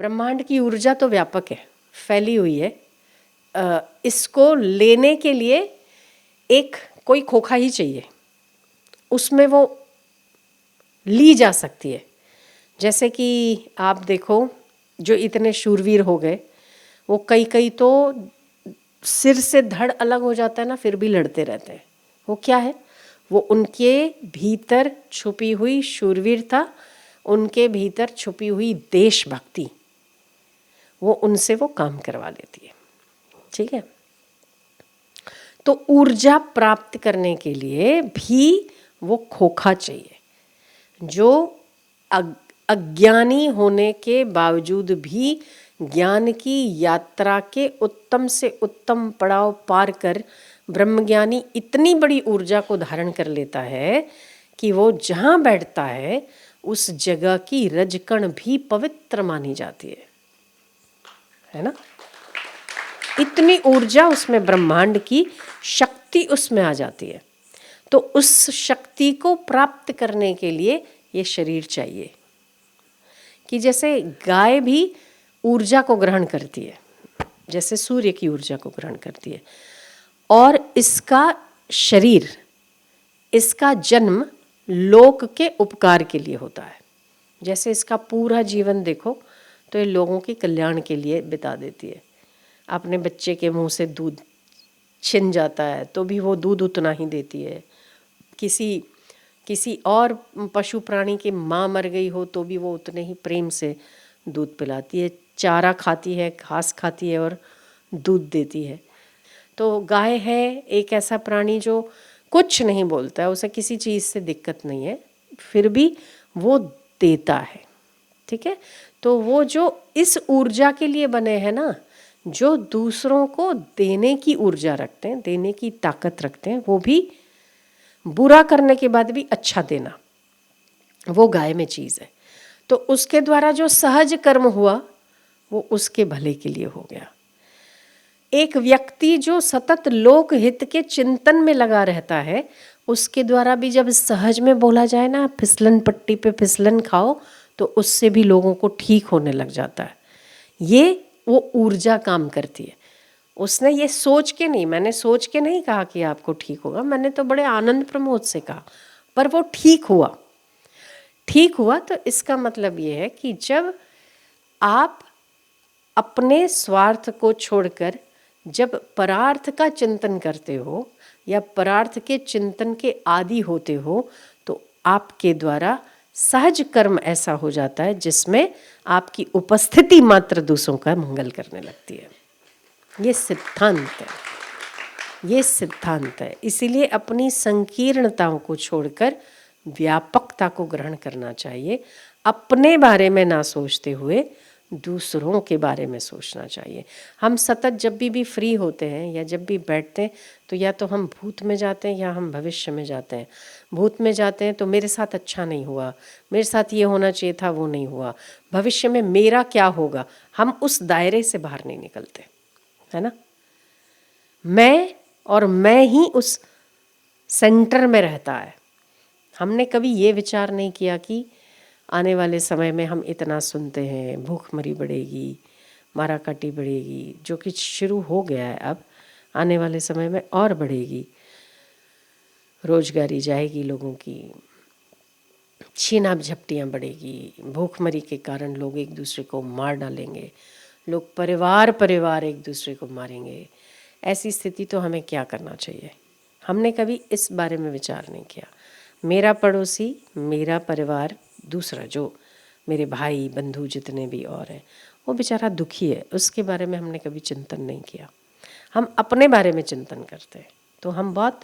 ब्रह्मांड की ऊर्जा तो व्यापक है, फैली हुई है। इसको लेने के लिए एक कोई खोखा ही चाहिए, उसमें वो ली जा सकती है। जैसे कि आप देखो, जो इतने शूरवीर हो गए, वो कई कई तो सिर से धड़ अलग हो जाता है ना, फिर भी लड़ते रहते हैं। वो क्या है? वो उनके भीतर छुपी हुई शूरवीरता, उनके भीतर छुपी हुई देशभक्ति, वो उनसे वो काम करवा लेती है। ठीक है, तो ऊर्जा प्राप्त करने के लिए भी वो खोखा चाहिए, जो अज्ञानी होने के बावजूद भी ज्ञान की यात्रा के उत्तम से उत्तम पड़ाव पार कर ब्रह्मज्ञानी इतनी बड़ी ऊर्जा को धारण कर लेता है कि वो जहाँ बैठता है उस जगह की रजकण भी पवित्र मानी जाती है ना। इतनी ऊर्जा उसमें, ब्रह्मांड की शक्ति उसमें आ जाती है। तो उस शक्ति को प्राप्त करने के लिए ये शरीर चाहिए। कि जैसे गाय भी ऊर्जा को ग्रहण करती है, जैसे सूर्य की ऊर्जा को ग्रहण करती है, और इसका शरीर, इसका जन्म लोक के उपकार के लिए होता है। जैसे इसका पूरा जीवन देखो तो ये लोगों के कल्याण के लिए बिता देती है। अपने बच्चे के मुंह से दूध छिन जाता है तो भी वो दूध उतना ही देती है। किसी और पशु प्राणी की माँ मर गई हो तो भी वो उतने ही प्रेम से दूध पिलाती है, चारा खाती है, घास खाती है और दूध देती है। तो गाय है एक ऐसा प्राणी जो कुछ नहीं बोलता है, उसे किसी चीज़ से दिक्कत नहीं है, फिर भी वो देता है। ठीक है, तो वो जो इस ऊर्जा के लिए बने हैं ना, जो दूसरों को देने की ऊर्जा रखते हैं, देने की ताकत रखते हैं, वो भी बुरा करने के बाद भी अच्छा देना, वो गाय में चीज़ है। तो उसके द्वारा जो सहज कर्म हुआ वो उसके भले के लिए हो गया। एक व्यक्ति जो सतत लोक हित के चिंतन में लगा रहता है, उसके द्वारा भी जब सहज में बोला जाए ना, फिसलन पट्टी पे फिसलन खाओ, तो उससे भी लोगों को ठीक होने लग जाता है। ये वो ऊर्जा काम करती है। उसने ये सोच के नहीं, मैंने सोच के नहीं कहा कि आपको ठीक होगा, मैंने तो बड़े आनंद प्रमोद से कहा, पर वो ठीक हुआ। ठीक हुआ तो इसका मतलब ये है कि जब आप अपने स्वार्थ को छोड़कर जब परार्थ का चिंतन करते हो या परार्थ के चिंतन के आदी होते हो, तो आपके द्वारा सहज कर्म ऐसा हो जाता है जिसमें आपकी उपस्थिति मात्र दूसरों का मंगल करने लगती है। ये सिद्धांत है, ये सिद्धांत है। इसीलिए अपनी संकीर्णताओं को छोड़कर व्यापकता को ग्रहण करना चाहिए। अपने बारे में ना सोचते हुए दूसरों के बारे में सोचना चाहिए। हम सतत जब भी फ्री होते हैं या जब भी बैठते हैं तो या तो हम भूत में जाते हैं या हम भविष्य में जाते हैं। भूत में जाते हैं तो मेरे साथ अच्छा नहीं हुआ, मेरे साथ ये होना चाहिए था, वो नहीं हुआ। भविष्य में मेरा क्या होगा, हम उस दायरे से बाहर नहीं निकलते, है ना। मैं और मैं ही उस सेंटर में रहता है। हमने कभी ये विचार नहीं किया कि आने वाले समय में हम इतना सुनते हैं, भूखमरी बढ़ेगी, माराकाटी बढ़ेगी, जो कि शुरू हो गया है, अब आने वाले समय में और बढ़ेगी। रोजगारी जाएगी लोगों की, छीना झपटियाँ बढ़ेगी, भूखमरी के कारण लोग एक दूसरे को मार डालेंगे, लोग परिवार एक दूसरे को मारेंगे। ऐसी स्थिति तो हमें क्या करना चाहिए? हमने कभी इस बारे में विचार नहीं किया। मेरा पड़ोसी, मेरा परिवार, दूसरा जो मेरे भाई बंधु जितने भी और हैं, वो बेचारा दुखी है, उसके बारे में हमने कभी चिंतन नहीं किया। हम अपने बारे में चिंतन करते हैं तो हम बहुत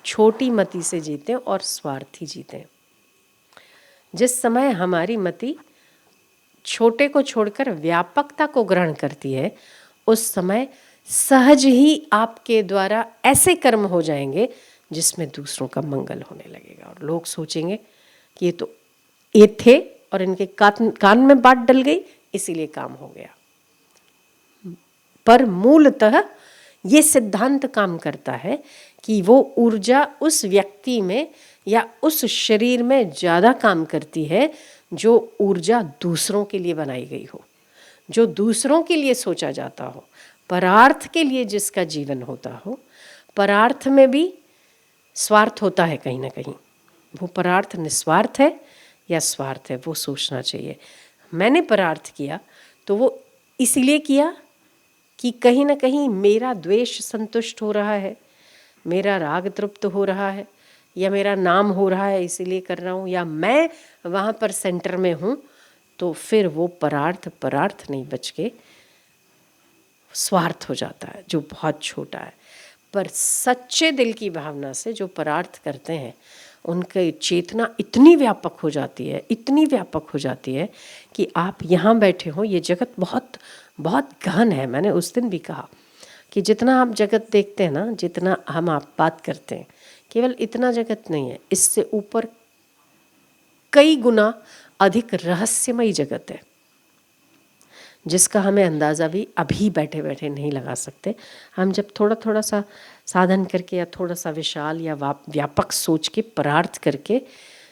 छोटी मति से जीते हैं और स्वार्थी जीते हैं। जिस समय हमारी मति छोटे को छोड़कर व्यापकता को ग्रहण करती है, उस समय सहज ही आपके द्वारा ऐसे कर्म हो जाएंगे जिसमें दूसरों का मंगल होने लगेगा और लोग सोचेंगे कि ये तो ये थे और इनके कान में बात डल गई इसीलिए काम हो गया। पर मूलतः ये सिद्धांत काम करता है कि वो ऊर्जा उस व्यक्ति में या उस शरीर में ज़्यादा काम करती है जो ऊर्जा दूसरों के लिए बनाई गई हो। जो दूसरों के लिए सोचा जाता हो, परार्थ के लिए जिसका जीवन होता हो, परार्थ में भी स्वार्थ होता है कहीं ना कहीं। वो परार्थ निस्वार्थ है या स्वार्थ है, वो सोचना चाहिए। मैंने परार्थ किया तो वो इसलिए किया कि कहीं ना कहीं मेरा द्वेष संतुष्ट हो रहा है, मेरा राग तृप्त हो रहा है, या मेरा नाम हो रहा है इसीलिए कर रहा हूँ, या मैं वहाँ पर सेंटर में हूँ, तो फिर वो परार्थ नहीं बच के स्वार्थ हो जाता है, जो बहुत छोटा है। पर सच्चे दिल की भावना से जो परार्थ करते हैं, उनकी चेतना इतनी व्यापक हो जाती है, इतनी व्यापक हो जाती है कि आप यहाँ बैठे हो, ये जगत बहुत बहुत गहन है। मैंने उस दिन भी कहा कि जितना आप जगत देखते हैं ना, जितना हम आप बात करते हैं, केवल इतना जगत नहीं है, इससे ऊपर कई गुना अधिक रहस्यमयी जगत है, जिसका हमें अंदाज़ा भी अभी बैठे बैठे नहीं लगा सकते। हम जब थोड़ा थोड़ा सा साधन करके, या थोड़ा सा विशाल या व्यापक सोच के, परार्थ करके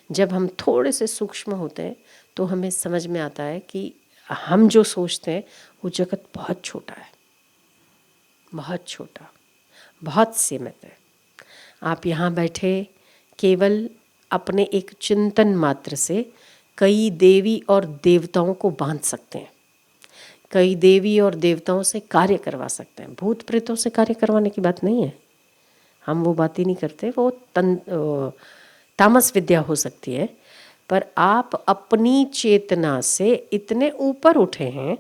जब हम थोड़े से सूक्ष्म होते हैं, तो हमें समझ में आता है कि हम जो सोचते हैं वो जगत बहुत छोटा है, बहुत छोटा, बहुत सीमित है। आप यहाँ बैठे केवल अपने एक चिंतन मात्र से कई देवी और देवताओं को बांध सकते हैं, कई देवी और देवताओं से कार्य करवा सकते हैं। भूत प्रेतों से कार्य करवाने की बात नहीं है, हम वो बात ही नहीं करते, वो तामस विद्या हो सकती है। पर आप अपनी चेतना से इतने ऊपर उठे हैं,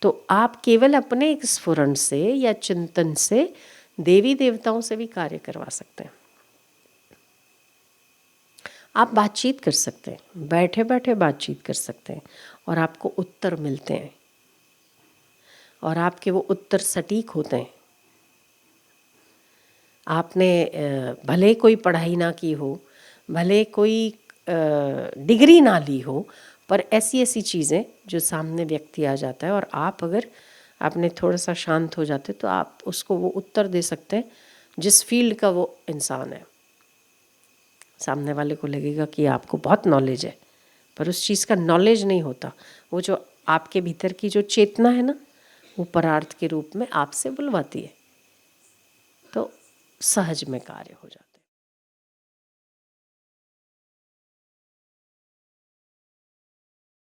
तो आप केवल अपने एक स्फुरण से या चिंतन से देवी देवताओं से भी कार्य करवा सकते हैं। आप बातचीत कर सकते हैं, बैठे बैठे बातचीत कर सकते हैं, और आपको उत्तर मिलते हैं, और आपके वो उत्तर सटीक होते हैं। आपने भले कोई पढ़ाई ना की हो, भले कोई डिग्री ना ली हो, पर ऐसी ऐसी चीज़ें जो सामने व्यक्ति आ जाता है, और आप अगर आपने थोड़ा सा शांत हो जाते, तो आप उसको वो उत्तर दे सकते हैं जिस फील्ड का वो इंसान है। सामने वाले को लगेगा कि आपको बहुत नॉलेज है, पर उस चीज़ का नॉलेज नहीं होता। वो जो आपके भीतर की जो चेतना है ना, वो परार्थ के रूप में आपसे बुलवाती है, तो सहज में कार्य हो जाता है।